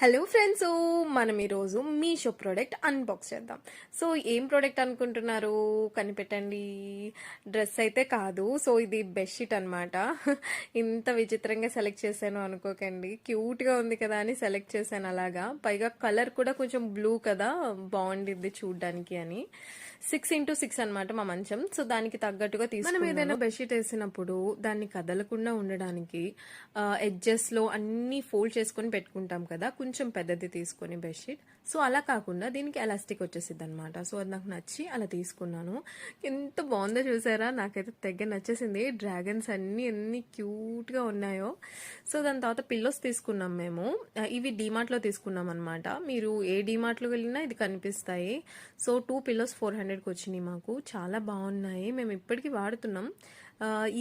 Hello friends, మనం ఈరోజు Meesho product unbox చేద్దాం. సో ఏం ప్రోడక్ట్ అనుకుంటున్నారు? కనిపెట్టండి. డ్రెస్ అయితే కాదు. సో ఇది బెడ్షీట్ అనమాట. ఇంత విచిత్రంగా సెలెక్ట్ చేశాను అనుకోకండి. క్యూట్గా ఉంది కదా అని సెలెక్ట్ చేశాను అలాగా. పైగా కలర్ కూడా కొంచెం బ్లూ కదా, బాగుండిద్ది చూడ్డానికి అని. 6x6 అనమాట మా మంచం. సో దానికి తగ్గట్టుగా తీసుకున్నాను. మనం ఏదైనా బెడ్షీట్ వేసినప్పుడు దాన్ని కదలకుండా ఉండడానికి ఎడ్జెస్ లో అన్ని ఫోల్డ్ చేసుకొని పెట్టుకుంటాం కదా, కొంచెం పెద్దది తీసుకొని బెడ్షీట్. సో అలా కాకుండా దీనికి ఎలాస్టిక్ వచ్చేసిద్ది అనమాట. సో అది నాకు నచ్చి అలా తీసుకున్నాను. ఎంత బాగుందో చూసారా, నాకైతే తెగ నచ్చేసింది. డ్రాగన్స్ అన్ని ఎన్ని క్యూట్ గా ఉన్నాయో. సో దాని తర్వాత పిల్లోస్ తీసుకున్నాం మేము. ఇవి డిమార్ట్ లో తీసుకున్నాం అనమాట. మీరు ఏ డిమార్ట్ లో వెళ్ళినా ఇది కనిపిస్తాయి. సో 2 పిల్లోస్ 400కి వచ్చినాయి మాకు. చాలా బాగున్నాయి, మేము ఇప్పటికీ వాడుతున్నాం.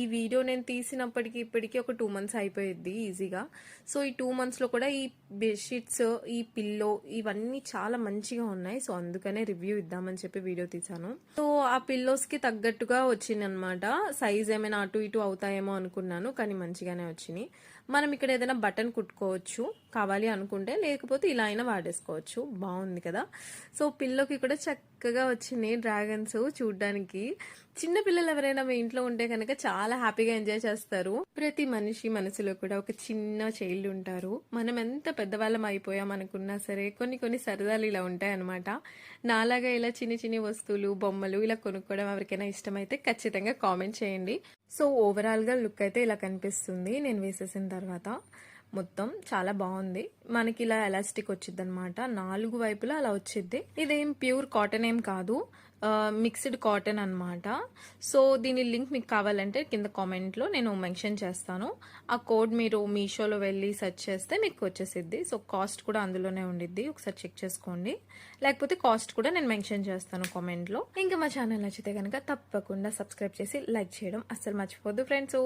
ఈ వీడియో నేను తీసినప్పటికీ ఇప్పటికీ ఒక 2 మంత్స్ అయిపోయింది ఈజీగా. సో ఈ 2 మంత్స్లో కూడా ఈ బెడ్షీట్స్, ఈ పిల్లో ఇవన్నీ చాలా మంచిగా ఉన్నాయి. సో అందుకనే రివ్యూ ఇద్దామని చెప్పి వీడియో తీసాను. సో ఆ పిల్లోస్కి తగ్గట్టుగా వచ్చింది అనమాట. సైజ్ ఏమైనా అటు ఇటు అవుతాయేమో అనుకున్నాను, కానీ మంచిగానే వచ్చినాయి. మనం ఇక్కడ ఏదైనా బటన్ కుట్టుకోవచ్చు కావాలి అనుకుంటే, లేకపోతే ఇలా అయినా వాడేసుకోవచ్చు. బాగుంది కదా. సో పిల్లోకి కూడా చక్కగా వచ్చినాయి డ్రాగన్స్. చూడ్డానికి చిన్న పిల్లలు ఎవరైనా మీ ఇంట్లో ఉంటే కనుక చాలా హ్యాపీగా ఎంజాయ్ చేస్తారు. ప్రతి మనిషి మనసులో కూడా ఒక చిన్న చైల్డ్ ఉంటారు. మనం ఎంత పెద్దవాళ్ళం అయిపోయాం అనుకున్నా సరే కొన్ని సరదాలు ఇలా ఉంటాయి అనమాట. నాలాగా ఇలా చిన్ని వస్తువులు, బొమ్మలు ఇలా కొనుక్కోవడం ఎవరికైనా ఇష్టమైతే ఖచ్చితంగా కామెంట్ చేయండి. సో ఓవరాల్ గా లుక్ అయితే ఇలా కనిపిస్తుంది నేను వేసేసిన తర్వాత. మొత్తం చాలా బాగుంది. మనకి ఇలా ఎలాస్టిక్ వచ్చింది అనమాట, 4 వైపులా అలా వచ్చింది. ఇదేం ప్యూర్ కాటన్ ఏం కాదు, మిక్స్డ్ కాటన్ అనమాట. సో దీని లింక్ మీకు కావాలంటే కింద కామెంట్లో నేను మెన్షన్ చేస్తాను. ఆ కోడ్ మీరు మీషోలో వెళ్ళి సెర్చ్ చేస్తే మీకు వచ్చేసిద్ది. సో కాస్ట్ కూడా అందులోనే ఉండిద్ది, ఒకసారి చెక్ చేసుకోండి. లేకపోతే కాస్ట్ కూడా నేను మెన్షన్ చేస్తాను కామెంట్లో. ఇంకా మా ఛానల్ నచ్చితే కనుక తప్పకుండా సబ్స్క్రైబ్ చేసి లైక్ చేయడం అస్సలు మర్చిపోద్దు ఫ్రెండ్స్.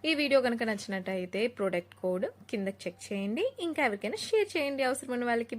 ఈ వీడియో కనుక నచ్చినట్టయితే ప్రోడక్ట్ కోడ్ కింద చెక్ చేయండి. ఇంకా ఎవరికైనా షేర్ చేయండి అవసరమైన వాళ్ళకి.